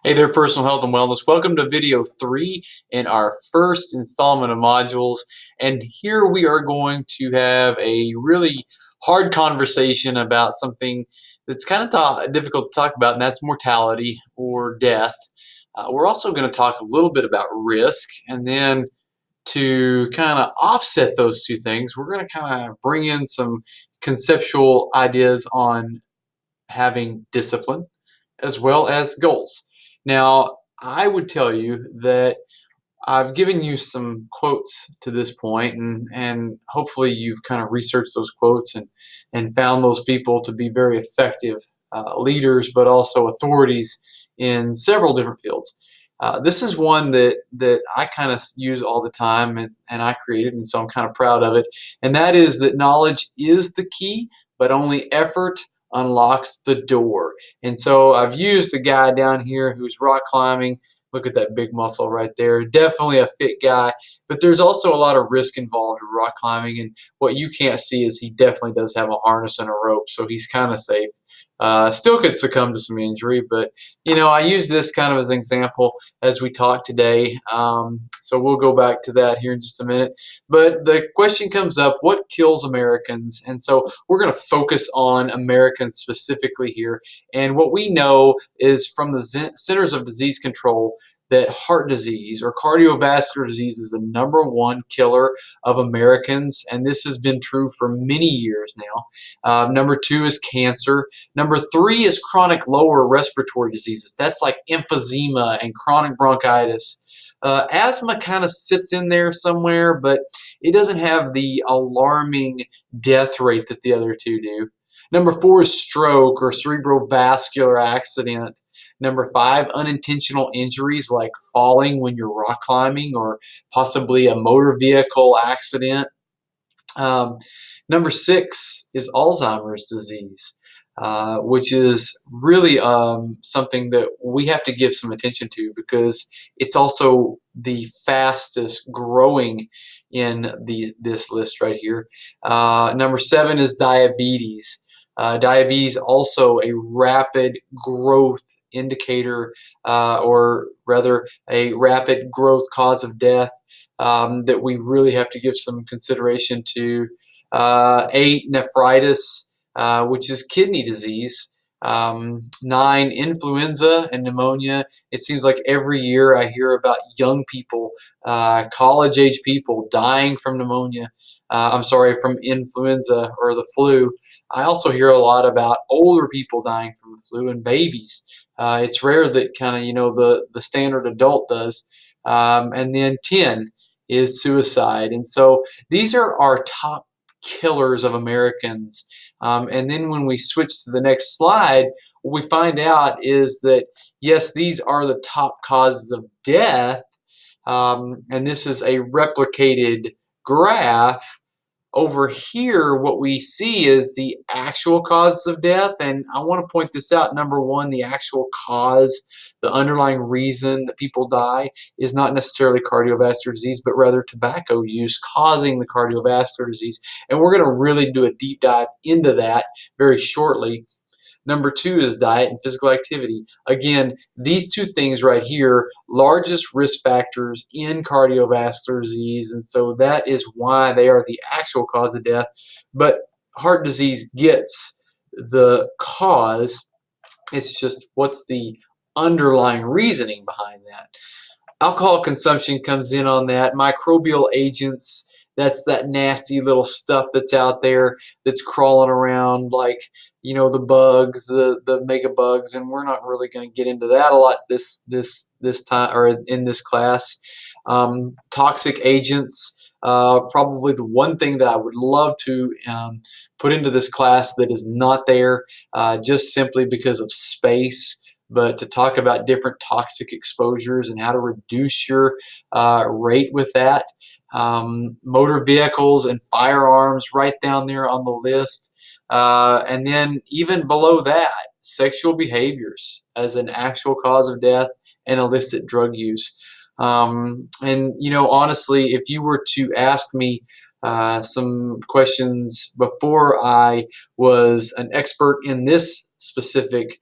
Hey there, personal health and wellness. Welcome to video 3 in our first installment of modules. And here we are going to have a really hard conversation about something that's kind of difficult to talk about, and that's mortality or death. We're also going to talk a little bit about risk, and then to kind of offset those two things, we're going to kind of bring in some conceptual ideas on having discipline as well as goals. Now, I would tell you that I've given you some quotes to this point, and hopefully you've kind of researched those quotes and found those people to be very effective leaders, but also authorities in several different fields. This is one that I kind of use all the time, and I created, and so I'm kind of proud of it. And that is that knowledge is the key, but only effort unlocks the door. And so I've used a guy down here who's rock climbing. Look at that big muscle right there. Definitely a fit guy, but there's also a lot of risk involved with rock climbing. And what you can't see is he definitely does have a harness and a rope, so he's kind of safe. Still could succumb to some injury, but I use this kind of as an example as we talk today. So we'll go back to that here in just a minute. But the question comes up: what kills Americans? And so we're going to focus on Americans specifically here. And what we know is from the Centers of Disease Control that heart disease or cardiovascular disease is the #1 killer of Americans, and this has been true for many years now. #2 is cancer. #3 is chronic lower respiratory diseases. That's like emphysema and chronic bronchitis. Asthma kind of sits in there somewhere, but it doesn't have the alarming death rate that the other two do. #4 is stroke or cerebrovascular accident. #5, unintentional injuries like falling when you're rock climbing or possibly a motor vehicle accident. Um, #6 is Alzheimer's disease, which is really something that we have to give some attention to because it's also the fastest growing in this list right here. #7 is diabetes. Diabetes also a rapid growth indicator, or rather a rapid growth cause of death that we really have to give some consideration to. 8, nephritis, which is kidney disease. 9, influenza and pneumonia. It seems like every year I hear about young people, college age people dying from pneumonia. I'm sorry, from influenza or the flu. I also hear a lot about older people dying from the flu and babies. It's rare that kind of, the standard adult does. And then 10 is suicide. And so these are our top killers of Americans. And then when we switch to the next slide, what we find out is that, yes, these are the top causes of death. And this is a replicated graph. Over here, what we see is the actual causes of death. And I want to point this out. #1, the actual cause, the underlying reason that people die is not necessarily cardiovascular disease, but rather tobacco use causing the cardiovascular disease. And we're going to really do a deep dive into that very shortly. #2 is diet and physical activity. Again, these two things right here, largest risk factors in cardiovascular disease, and so that is why they are the actual cause of death. But heart disease gets the cause. It's just what's the underlying reasoning behind that. Alcohol consumption comes in on that. Microbial agents, that's that nasty little stuff that's out there that's crawling around like, the bugs, the mega bugs, and we're not really going to get into that a lot this time or in this class. Toxic agents, probably the one thing that I would love to put into this class that is not there, just simply because of space, but to talk about different toxic exposures and how to reduce your rate with that. Motor vehicles and firearms right down there on the list. And then even below that, sexual behaviors as an actual cause of death and illicit drug use. And, honestly, if you were to ask me some questions before I was an expert in this specific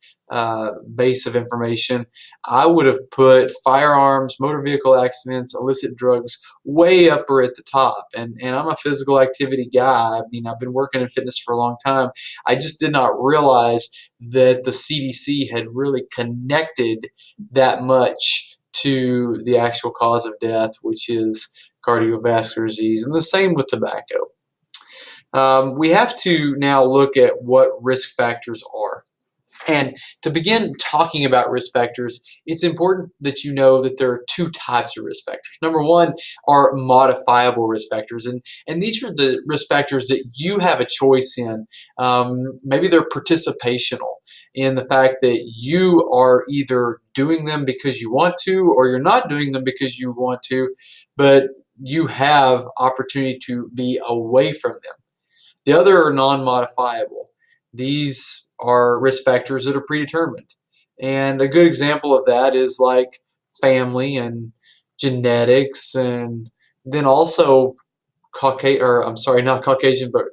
base of information, I would have put firearms, motor vehicle accidents, illicit drugs way upper at the top. And I'm a physical activity guy. I mean, I've been working in fitness for a long time. I just did not realize that the CDC had really connected that much to the actual cause of death, which is cardiovascular disease, and the same with tobacco. We have to now look at what risk factors are. And to begin talking about risk factors, it's important that you know that there are two types of risk factors. Number one are modifiable risk factors, and these are the risk factors that you have a choice in. Maybe they're participational in the fact that you are either doing them because you want to, or you're not doing them because you want to, but you have opportunity to be away from them. The other are non-modifiable. These are risk factors that are predetermined. And a good example of that is like family and genetics, and then also Caucasian, or I'm sorry, not Caucasian, but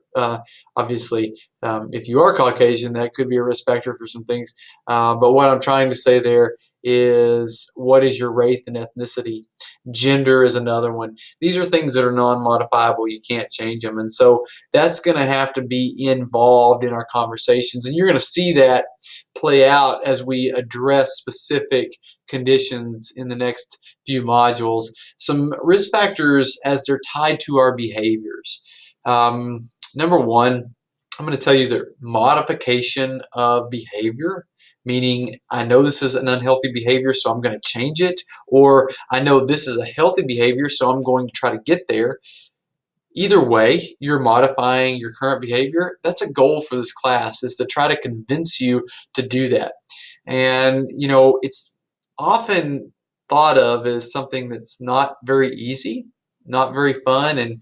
obviously, if you are Caucasian, that could be a risk factor for some things. But what I'm trying to say there is, what is your race and ethnicity? Gender is another one. These are things that are non-modifiable. You can't change them, and so that's going to have to be involved in our conversations, and you're going to see that play out as we address specific conditions in the next few modules. Some risk factors as they're tied to our behaviors. Number one, I'm going to tell you that modification of behavior, meaning I know this is an unhealthy behavior, so I'm going to change it, or I know this is a healthy behavior, so I'm going to try to get there. Either way, you're modifying your current behavior. That's a goal for this class, is to try to convince you to do that. And, it's often thought of as something that's not very easy, not very fun, and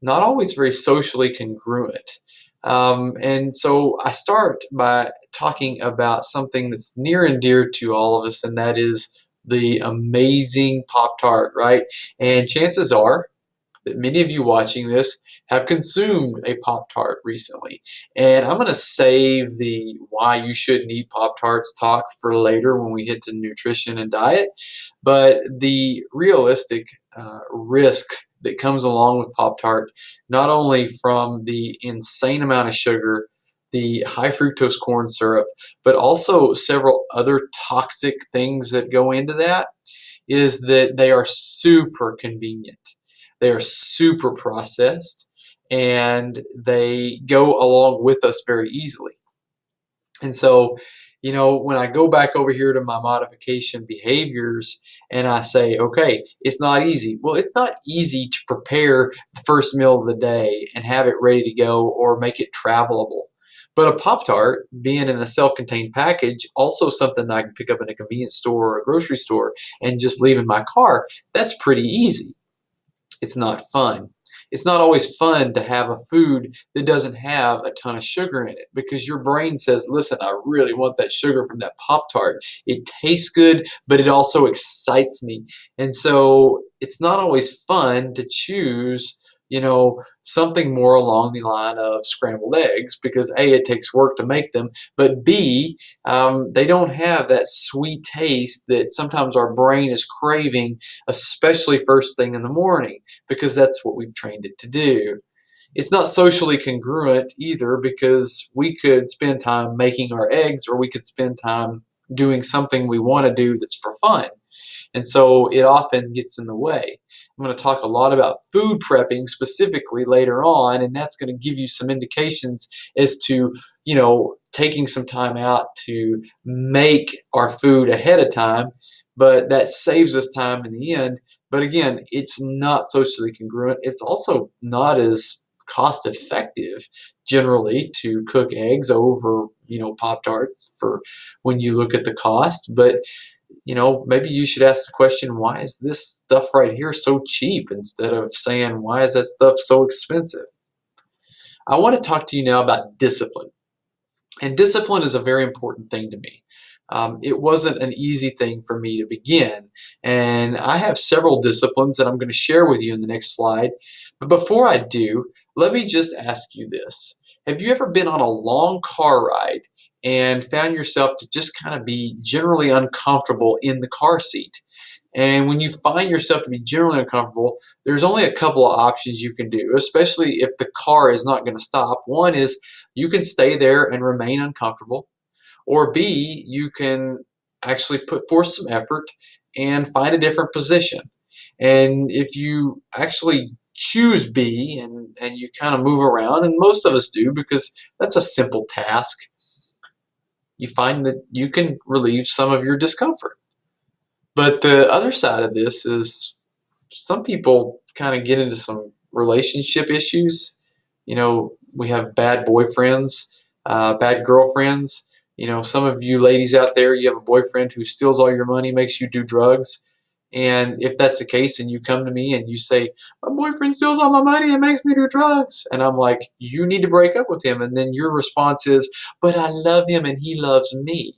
not always very socially congruent. And so I start by talking about something that's near and dear to all of us, and that is the amazing Pop-Tart, right? And chances are that many of you watching this have consumed a Pop-Tart recently. And I'm going to save the why you shouldn't eat Pop-Tarts talk for later when we hit to nutrition and diet. But the realistic risk that comes along with Pop-Tart, not only from the insane amount of sugar, the high fructose corn syrup, but also several other toxic things that go into that, is that they are super convenient. They are super processed, and they go along with us very easily. And so, when I go back over here to my modification behaviors and I say, okay, it's not easy. Well, it's not easy to prepare the first meal of the day and have it ready to go or make it travelable. But a Pop-Tart, being in a self-contained package, also something that I can pick up in a convenience store or a grocery store and just leave in my car, that's pretty easy. It's not fun. It's not always fun to have a food that doesn't have a ton of sugar in it, because your brain says, listen, I really want that sugar from that Pop-Tart. It tastes good, but it also excites me. And so it's not always fun to choose, something more along the line of scrambled eggs, because A, it takes work to make them, but B, they don't have that sweet taste that sometimes our brain is craving, especially first thing in the morning, because that's what we've trained it to do. It's not socially congruent either, because we could spend time making our eggs, or we could spend time doing something we want to do that's for fun. And so it often gets in the way. I'm going to talk a lot about food prepping specifically later on, and that's going to give you some indications as to, taking some time out to make our food ahead of time, but that saves us time in the end. But again, it's not socially congruent. It's also not as cost effective generally to cook eggs over, Pop-Tarts, for when you look at the cost. But maybe you should ask the question, why is this stuff right here so cheap, instead of saying, why is that stuff so expensive? I want to talk to you now about discipline. And discipline is a very important thing to me. It wasn't an easy thing for me to begin. And I have several disciplines that I'm going to share with you in the next slide. But before I do, let me just ask you this. Have you ever been on a long car ride and found yourself to just kind of be generally uncomfortable in the car seat? And when you find yourself to be generally uncomfortable, there's only a couple of options you can do, especially if the car is not going to stop. One is you can stay there and remain uncomfortable, or B, you can actually put forth some effort and find a different position. And if you actually choose B and you kind of move around, and most of us do because that's a simple task, you find that you can relieve some of your discomfort. But the other side of this is some people kind of get into some relationship issues. We have bad boyfriends, bad girlfriends. Some of you ladies out there, you have a boyfriend who steals all your money, makes you do drugs. And if that's the case, and you come to me and you say, my boyfriend steals all my money and makes me do drugs. And I'm like, you need to break up with him. And then your response is, but I love him and he loves me.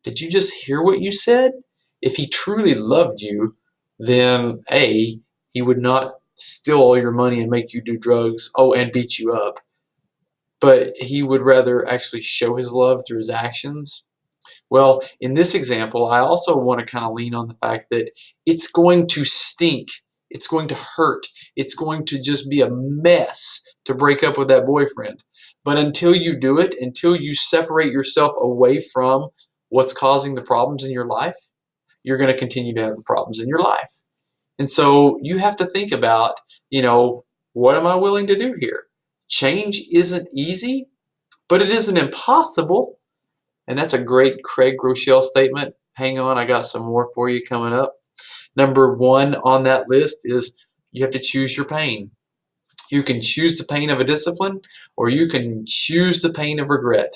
Did you just hear what you said? If he truly loved you, then A, he would not steal all your money and make you do drugs, oh, and beat you up, but he would rather actually show his love through his actions. Well, in this example, I also want to kind of lean on the fact that it's going to stink. It's going to hurt. It's going to just be a mess to break up with that boyfriend. But until you do it, until you separate yourself away from what's causing the problems in your life, you're going to continue to have the problems in your life. And so you have to think about, what am I willing to do here? Change isn't easy, but it isn't impossible. And that's a great Craig Groeschel statement. Hang on, I got some more for you coming up. Number one on that list is you have to choose your pain. You can choose the pain of a discipline, or you can choose the pain of regret,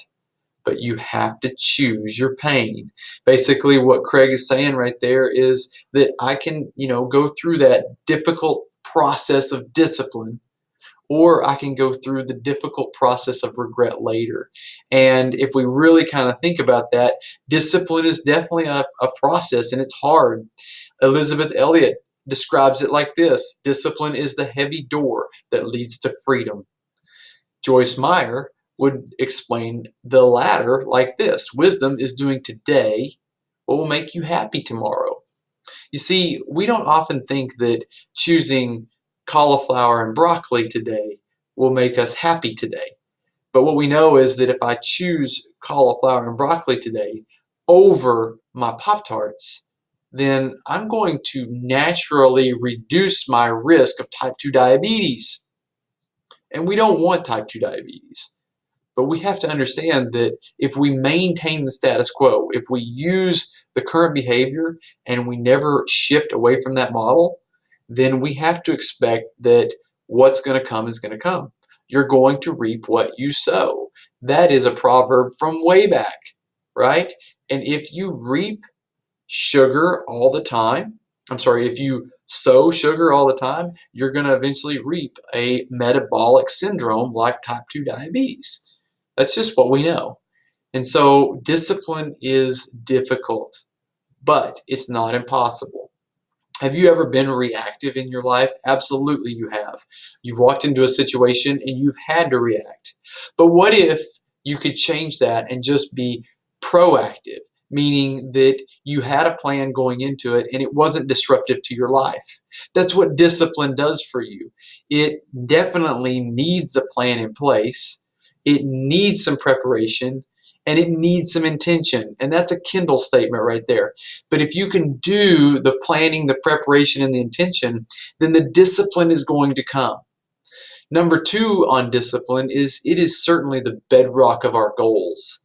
but you have to choose your pain. Basically, what Craig is saying right there is that I can, go through that difficult process of discipline, or I can go through the difficult process of regret later. And if we really kind of think about that, discipline is definitely a process and it's hard. Elizabeth Elliot describes it like this: discipline is the heavy door that leads to freedom. Joyce Meyer would explain the latter like this: wisdom is doing today what will make you happy tomorrow. You see, we don't often think that choosing cauliflower and broccoli today will make us happy today. But what we know is that if I choose cauliflower and broccoli today over my Pop-Tarts, then I'm going to naturally reduce my risk of type 2 diabetes. And we don't want type 2 diabetes. But we have to understand that if we maintain the status quo, if we use the current behavior and we never shift away from that model, then we have to expect that what's going to come is going to come. You're going to reap what you sow. That is a proverb from way back, right? And if you reap sugar all the time, if you sow sugar all the time, you're going to eventually reap a metabolic syndrome like type 2 diabetes. That's just what we know. And so discipline is difficult, but it's not impossible. Have you ever been reactive in your life? Absolutely you have. You've walked into a situation and you've had to react. But what if you could change that and just be proactive, meaning that you had a plan going into it and it wasn't disruptive to your life? That's what discipline does for you. It definitely needs a plan in place. It needs some preparation and it needs some intention. And that's a Kindle statement right there. But if you can do the planning, the preparation, and the intention, then the discipline is going to come. Number two on discipline is it is certainly the bedrock of our goals.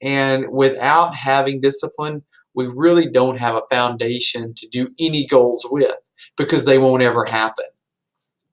And without having discipline, we really don't have a foundation to do any goals with because they won't ever happen.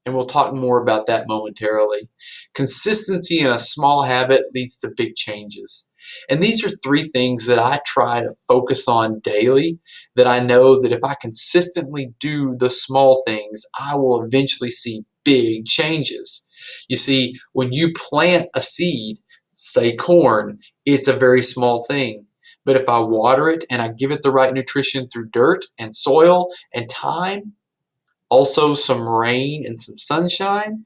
And we'll talk more about that momentarily. Consistency in a small habit leads to big changes. And these are three things that I try to focus on daily, that I know that if I consistently do the small things, I will eventually see big changes. You see, when you plant a seed, say corn, it's a very small thing. But if I water it and I give it the right nutrition through dirt and soil and time, also some rain and some sunshine,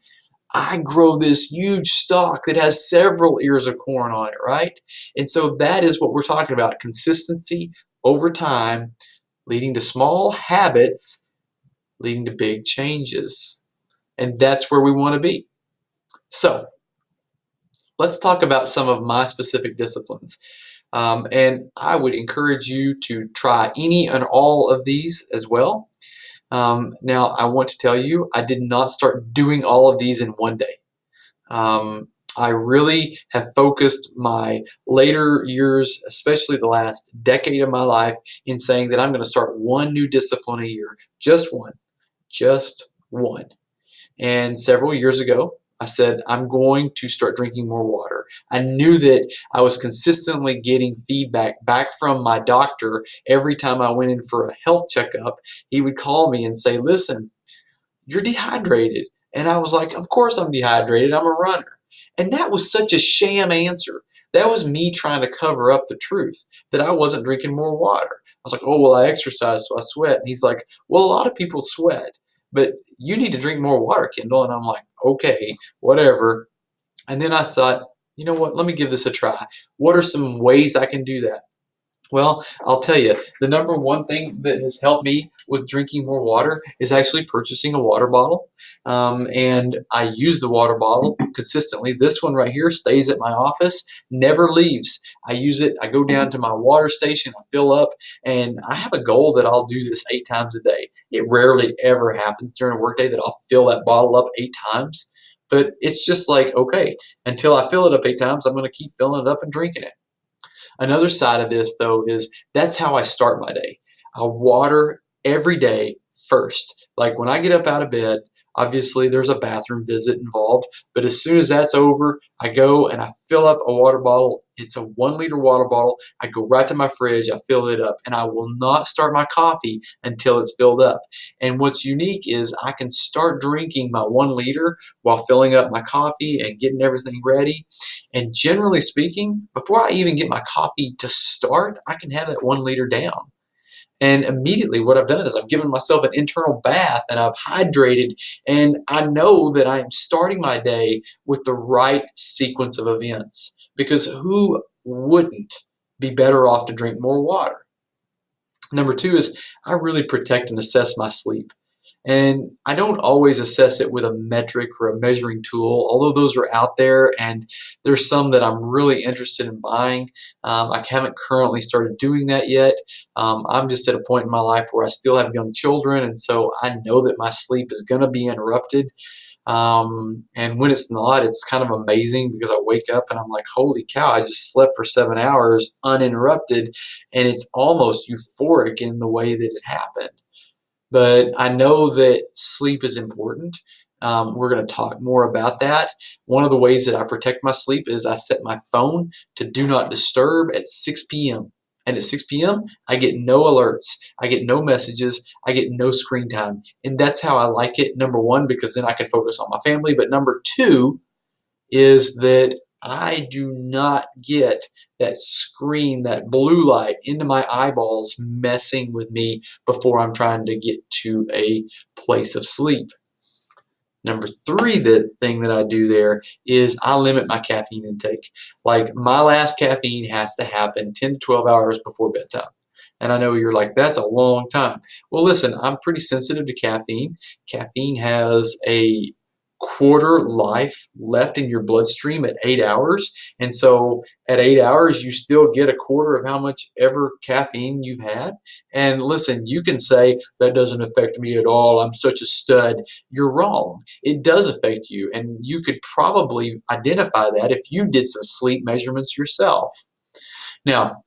I grow this huge stalk that has several ears of corn on it, right? And so that is what we're talking about, consistency over time, leading to small habits, leading to big changes. And that's where we want to be. So let's talk about some of my specific disciplines. And I would encourage you to try any and all of these as well. Now, I want to tell you, I did not start doing all of these in one day. Um, I really have focused my later years, especially the last decade of my life, in saying that I'm going to start one new discipline a year, just one. And several years ago, I said, I'm going to start drinking more water. I knew that I was consistently getting feedback back from my doctor every time I went in for a health checkup. He would call me and say, listen, you're dehydrated. And I was like, of course I'm dehydrated. I'm a runner. And that was such a sham answer. That was me trying to cover up the truth that I wasn't drinking more water. I was like, oh, well, I exercise, so I sweat. And he's like, well, a lot of people sweat, but you need to drink more water, Kendall. And I'm like, okay, whatever. And then I thought, you know what? Let me give this a try. What are some ways I can do that? Well, I'll tell you, the number one thing that has helped me with drinking more water is actually purchasing a water bottle. And I use the water bottle consistently. This one right here stays at my office, never leaves. I use it, I go down to my water station, I fill up, and I have a goal that I'll do this 8 times a day. It rarely ever happens during a workday that I'll fill that bottle up 8 times. But it's just like, okay, until I fill it up 8 times, I'm going to keep filling it up and drinking it. Another side of this, though, is that's how I start my day. I water every day first. Like when I get up out of bed, obviously there's a bathroom visit involved, but as soon as that's over, I go and I fill up a water bottle. It's a 1 liter water bottle. I go right to my fridge, I fill it up, and I will not start my coffee until it's filled up. And what's unique is I can start drinking my 1 liter while filling up my coffee and getting everything ready. And generally speaking, before I even get my coffee to start, I can have that 1 liter down. And immediately what I've done is I've given myself an internal bath and I've hydrated, and I know that I am starting my day with the right sequence of events, because who wouldn't be better off to drink more water? Number two is I really protect and assess my sleep. And I don't always assess it with a metric or a measuring tool, although those are out there, and there's some that I'm really interested in buying. I haven't currently started doing that yet. I'm just at a point in my life where I still have young children, and so I know that my sleep is going to be interrupted. And when it's not, it's kind of amazing because I wake up and I'm like, holy cow, I just slept for 7 hours uninterrupted. And it's almost euphoric in the way that it happened. But I know that sleep is important. We're going to talk more about that. One of the ways that I protect my sleep is I set my phone to do not disturb at 6 p.m. And at 6 p.m., I get no alerts, I get no messages, I get no screen time. And that's how I like it. Number one, because then I can focus on my family. But number two is that I do not get that screen, that blue light into my eyeballs messing with me before I'm trying to get to a place of sleep. Number three, the thing that I do there is I limit my caffeine intake. Like my last caffeine has to happen 10 to 12 hours before bedtime. And I know you're like, that's a long time. Well, listen, I'm pretty sensitive to caffeine. Caffeine has a quarter life left in your bloodstream at 8 hours. And so at 8 hours, you still get a quarter of how much ever caffeine you've had. And listen, you can say that doesn't affect me at all. I'm such a stud. You're wrong. It does affect you. And you could probably identify that if you did some sleep measurements yourself. Now,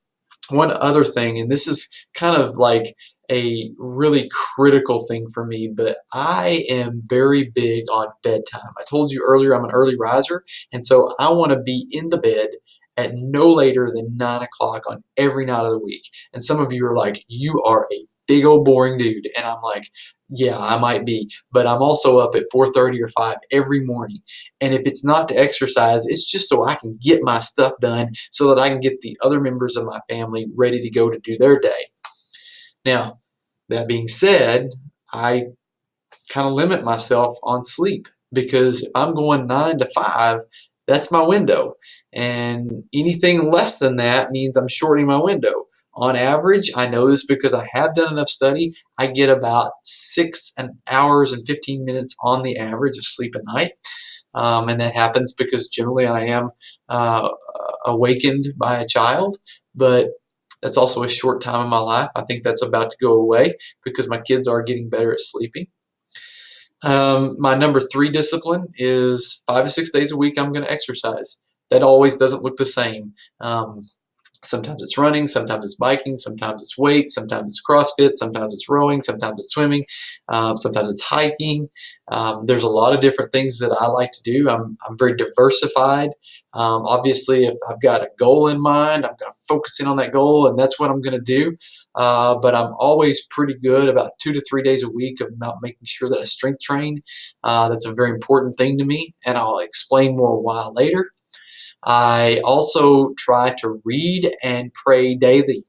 one other thing, and this is kind of like a really critical thing for me, but I am very big on bedtime. I told you earlier I'm an early riser, and so I want to be in the bed at no later than 9 o'clock on every night of the week. And some of you are like, you are a big old boring dude. And I'm like, yeah, I might be, but I'm also up at 4:30 or 5 every morning. And if it's not to exercise, it's just so I can get my stuff done so that I can get the other members of my family ready to go to do their day. Now, that being said, I kind of limit myself on sleep because if I'm going 9 to 5, that's my window. And anything less than that means I'm shortening my window. On average, I know this because I have done enough study, I get about 6 hours and 15 minutes on the average of sleep at night. And that happens because generally I am uh, awakened by a child, but that's also a short time in my life. I think that's about to go away because my kids are getting better at sleeping. My number 3 discipline is 5 to 6 days a week I'm going to exercise. That always doesn't look the same. Sometimes it's running, sometimes it's biking, sometimes it's weights, sometimes it's CrossFit, sometimes it's rowing, sometimes it's swimming, sometimes it's hiking. There's a lot of different things that I like to do. I'm very diversified. Obviously, if I've got a goal in mind, I'm going to focus in on that goal, and that's what I'm going to do. But I'm always pretty good about 2 to 3 days a week of not making sure that I strength train. That's a very important thing to me, and I'll explain more why later. I also try to read and pray daily.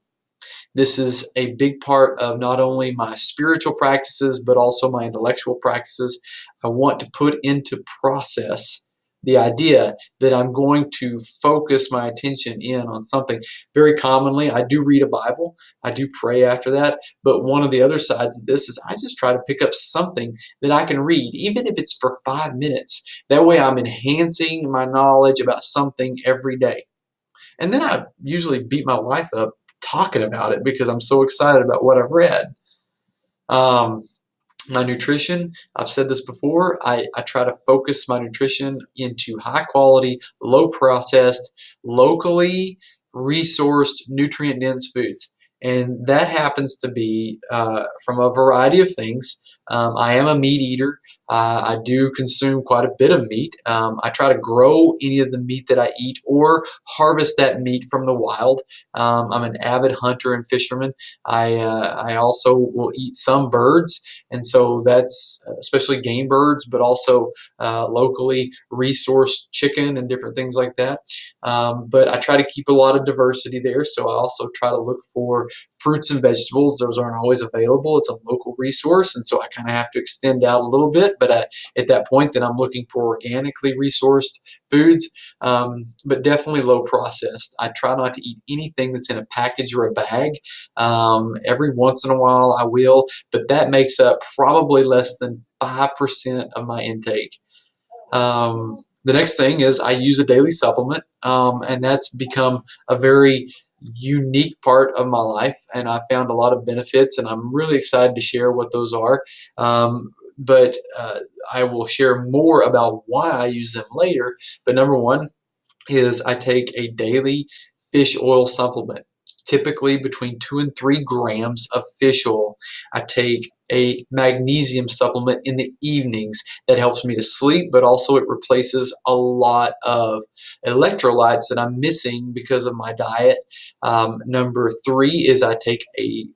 This is a big part of not only my spiritual practices, but also my intellectual practices. I want to put into process the idea that I'm going to focus my attention in on something. Very commonly, I do read a Bible, I do pray after that, but one of the other sides of this is I just try to pick up something that I can read, even if it's for 5 minutes. That way, I'm enhancing my knowledge about something every day. And then I usually beat my wife up talking about it because I'm so excited about what I've read. Um, my nutrition, I've said this before, I try to focus my nutrition into high quality, low processed, locally resourced, nutrient dense foods. And that happens to be from a variety of things. I am a meat eater. I do consume quite a bit of meat. I try to grow any of the meat that I eat or harvest that meat from the wild. I'm an avid hunter and fisherman. I also will eat some birds, and so that's especially game birds, but also locally resourced chicken and different things like that. But I try to keep a lot of diversity there, so I also try to look for fruits and vegetables. Those aren't always available. It's a local resource, and so I kind of have to extend out a little bit. But at that point, then I'm looking for organically resourced foods, but definitely low processed. I try not to eat anything that's in a package or a bag. Every once in a while I will, but that makes up probably less than 5% of my intake. The next thing is I use a daily supplement, and that's become a very unique part of my life, and I found a lot of benefits, and I'm really excited to share what those are. But I will share more about why I use them later. But number one is I take a daily fish oil supplement, typically between 2 and 3 grams of fish oil. I take a magnesium supplement in the evenings that helps me to sleep, but also it replaces a lot of electrolytes that I'm missing because of my diet. Number 3 is I take a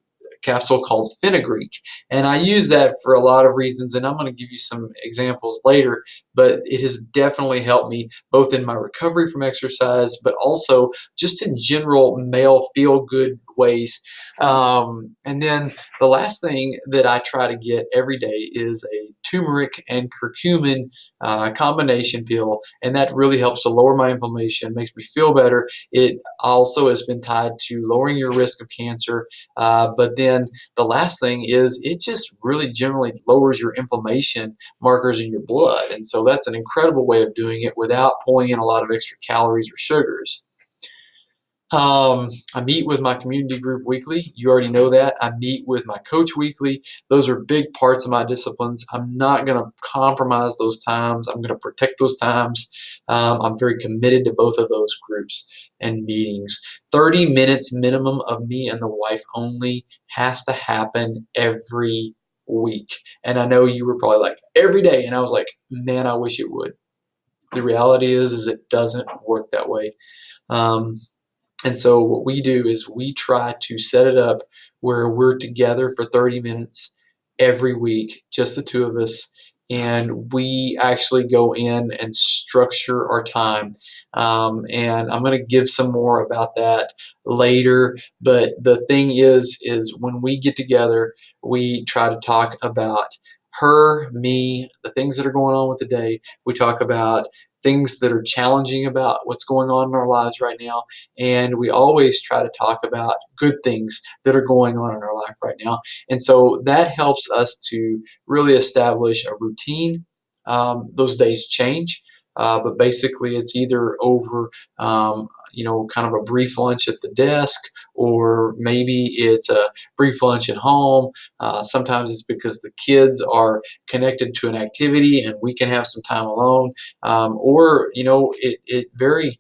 capsule called fenugreek, and I use that for a lot of reasons, and I'm going to give you some examples later, but it has definitely helped me both in my recovery from exercise, but also just in general male feel good ways. And then the last thing that I try to get every day is a turmeric and curcumin combination pill, and that really helps to lower my inflammation, makes me feel better. It also has been tied to lowering your risk of cancer. But then the last thing is it just really generally lowers your inflammation markers in your blood. And so that's an incredible way of doing it without pulling in a lot of extra calories or sugars. I meet with my community group weekly. You already know that. I meet with my coach weekly. Those are big parts of my disciplines. I'm not going to compromise those times. I'm going to protect those times. I'm very committed to both of those groups and meetings. 30 minutes minimum of me and the wife only has to happen every week. And I know you were probably like, every day. And I was like, man, I wish it would. The reality is it doesn't work that way. Um, and so what we do is we try to set it up where we're together for 30 minutes every week, just the two of us, and we actually go in and structure our time. And I'm going to give some more about that later. But the thing is when we get together, we try to talk about her, me, the things that are going on with the day. We talk about things that are challenging about what's going on in our lives right now. And we always try to talk about good things that are going on in our life right now. And so that helps us to really establish a routine. Those days change. But basically, it's either over, kind of a brief lunch at the desk, or maybe it's a brief lunch at home. Sometimes it's because the kids are connected to an activity and we can have some time alone. Or, it very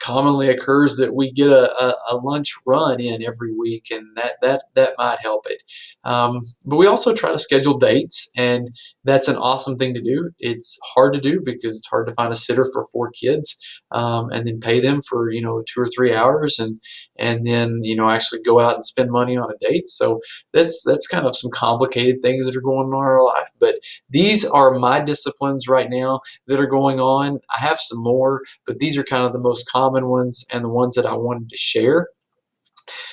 commonly occurs that we get a lunch run in every week, and that might help it. But we also try to schedule dates, and that's an awesome thing to do. It's hard to do because it's hard to find a sitter for 4 kids, and then pay them for 2 or 3 hours, and then actually go out and spend money on a date. So that's kind of some complicated things that are going on in our life. But these are my disciplines right now that are going on. I have some more, but these are kind of the most common ones and the ones that I wanted to share.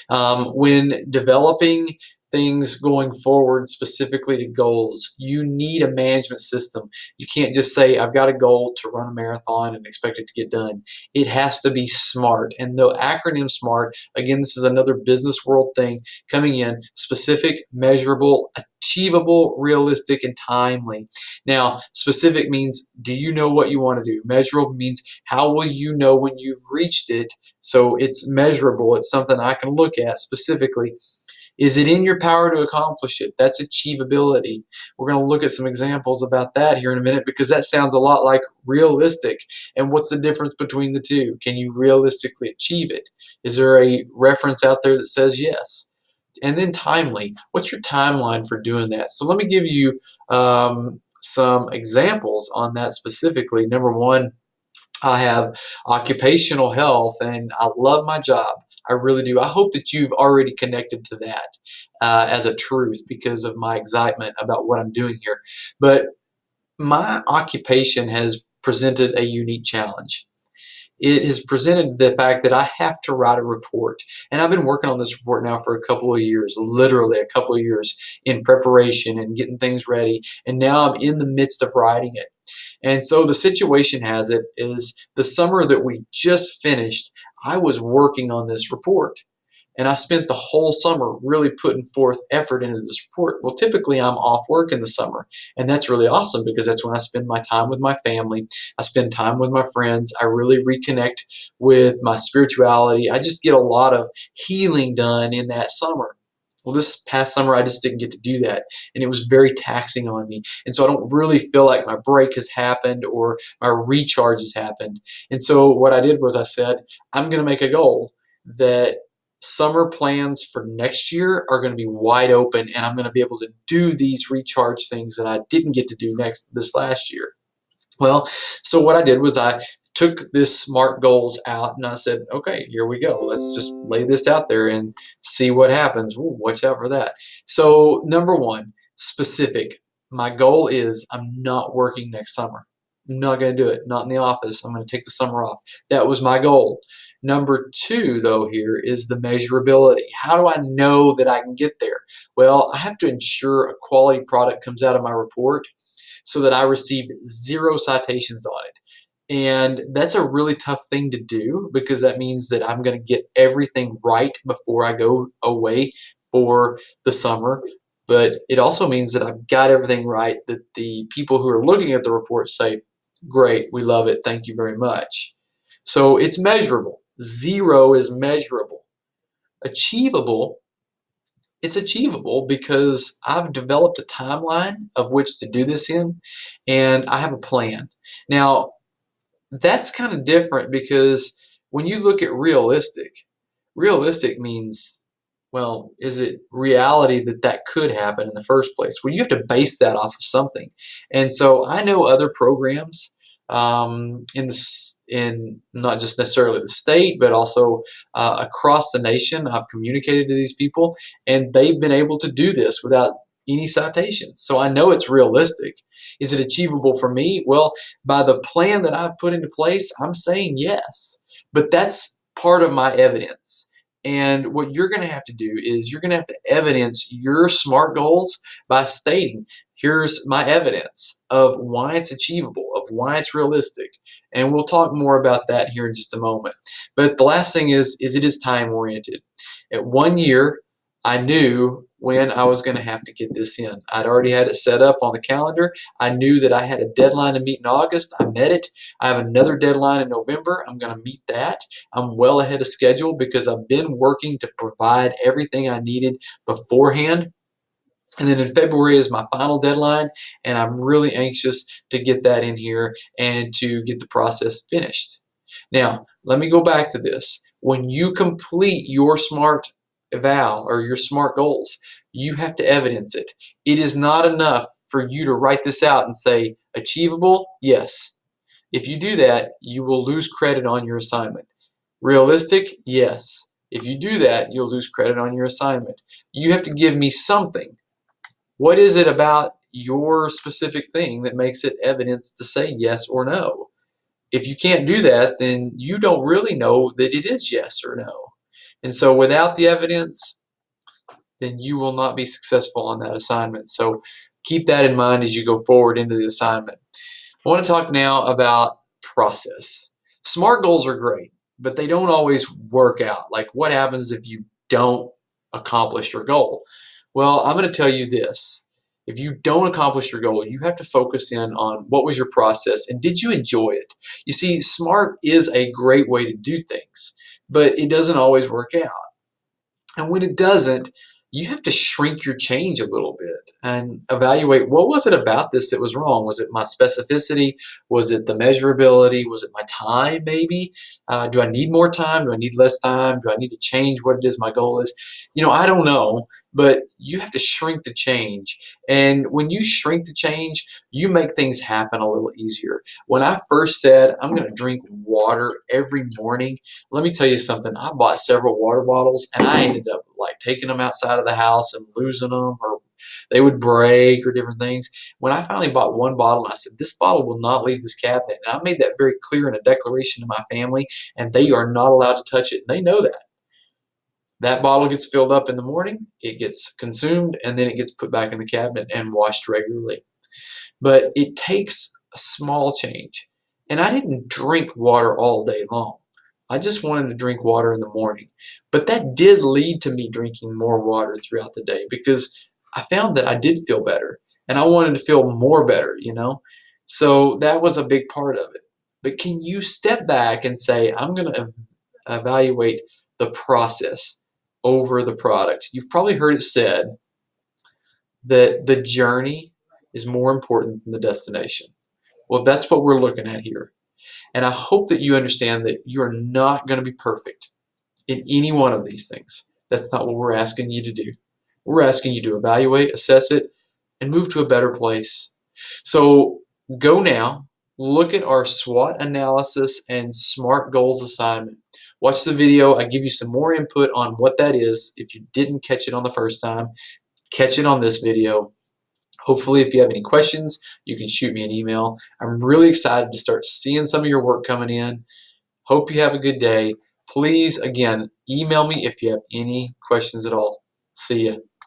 When developing things going forward, specifically to goals, you need a management system. You can't just say, I've got a goal to run a marathon and expect it to get done. It has to be SMART. And the acronym SMART, again, this is another business world thing coming in: specific, measurable, achievable, realistic, and timely. Now, specific means, do you know what you want to do? Measurable means, how will you know when you've reached it? So it's measurable. It's something I can look at specifically. Is it in your power to accomplish it? That's achievability. We're going to look at some examples about that here in a minute, because that sounds a lot like realistic. And what's the difference between the two? Can you realistically achieve it? Is there a reference out there that says yes? And then timely. What's your timeline for doing that? So let me give you some examples on that specifically. Number one, I have occupational health, and I love my job. I really do. I hope that you've already connected to that as a truth because of my excitement about what I'm doing here. But my occupation has presented a unique challenge. It has presented the fact that I have to write a report. And I've been working on this report now for a couple of years, literally a couple of years in preparation and getting things ready. And now I'm in the midst of writing it. And so the situation has it is the summer that we just finished, I was working on this report. And I spent the whole summer really putting forth effort into this report. Well, typically I'm off work in the summer, and that's really awesome because that's when I spend my time with my family. I spend time with my friends. I really reconnect with my spirituality. I just get a lot of healing done in that summer. Well, this past summer, I just didn't get to do that, and it was very taxing on me. And so I don't really feel like my break has happened or my recharge has happened. And so what I did was I said, I'm going to make a goal that summer plans for next year are going to be wide open, and I'm going to be able to do these recharge things that I didn't get to do this last year. Well, so what I did was I took this SMART goals out and I said, okay, here we go. Let's just lay this out there and see what happens. Ooh, watch out for that. So, number one, specific. My goal is I'm not working next summer. I'm not going to do it. Not in the office. I'm going to take the summer off. That was my goal. Number two, though, here is the measurability. How do I know that I can get there? Well, I have to ensure a quality product comes out of my report so that I receive 0 citations on it. And that's a really tough thing to do because that means that I'm going to get everything right before I go away for the summer. But it also means that I've got everything right, that the people who are looking at the report say, great, we love it, thank you very much. So it's measurable. 0 is measurable. Achievable, it's achievable because I've developed a timeline of which to do this in, and I have a plan. Now, that's kind of different because when you look at realistic, realistic means, well, is it reality that that could happen in the first place? Well, you have to base that off of something. And so I know other programs in not just necessarily the state, but also across the nation. I've communicated to these people, and they've been able to do this without any citations. So I know it's realistic. Is it achievable for me? Well, by the plan that I've put into place, I'm saying yes. But that's part of my evidence. And what you're going to have to do is you're going to have to evidence your SMART goals by stating, Here's my evidence of why it's achievable, of why it's realistic. And we'll talk more about that here in just a moment. But the last thing is it is time oriented. At 1 year, I knew when I was going to have to get this in. I'd already had it set up on the calendar. I knew that I had a deadline to meet in August. I met it. I have another deadline in November. I'm going to meet that. I'm well ahead of schedule because I've been working to provide everything I needed beforehand. And then in February is my final deadline, and I'm really anxious to get that in here and to get the process finished. Now, let me go back to this. When you complete your SMART eval or your SMART goals, you have to evidence it. It is not enough for you to write this out and say, achievable? Yes. If you do that, you will lose credit on your assignment. Realistic? Yes. If you do that, you'll lose credit on your assignment. You have to give me something. What is it about your specific thing that makes it evidence to say yes or no? If you can't do that, then you don't really know that it is yes or no. And so without the evidence, then you will not be successful on that assignment. So keep that in mind as you go forward into the assignment. I want to talk now about process. SMART goals are great, but they don't always work out. Like, what happens if you don't accomplish your goal? Well, I'm going to tell you this. If you don't accomplish your goal, you have to focus in on what was your process and did you enjoy it? You see, SMART is a great way to do things, but it doesn't always work out. And when it doesn't, you have to shrink your change a little bit and evaluate, what was it about this that was wrong? Was it my specificity? Was it the measurability? Was it my time maybe? Do I need more time? Do I need less time? Do I need to change what it is my goal is? I don't know, but you have to shrink the change. And when you shrink the change, you make things happen a little easier. When I first said I'm going to drink water every morning, let me tell you something. I bought several water bottles and I ended up like taking them outside of the house and losing them, or they would break or different things. When I finally bought one bottle, I said, this bottle will not leave this cabinet. And I made that very clear in a declaration to my family, and they are not allowed to touch it. And they know that. That bottle gets filled up in the morning, it gets consumed, and then it gets put back in the cabinet and washed regularly. But it takes a small change. And I didn't drink water all day long. I just wanted to drink water in the morning. But that did lead to me drinking more water throughout the day because I found that I did feel better and I wanted to feel more better. So that was a big part of it. But can you step back and say, I'm going to evaluate the process over the product? You've probably heard it said that the journey is more important than the destination. Well, that's what we're looking at here. And I hope that you understand that you're not going to be perfect in any one of these things. That's not what we're asking you to do. We're asking you to evaluate, assess it, and move to a better place. So go now, look at our SWOT analysis and SMART goals assignment. Watch the video. I give you some more input on what that is. If you didn't catch it on the first time, catch it on this video. Hopefully, if you have any questions, you can shoot me an email. I'm really excited to start seeing some of your work coming in. Hope you have a good day. Please, again, email me if you have any questions at all. See ya.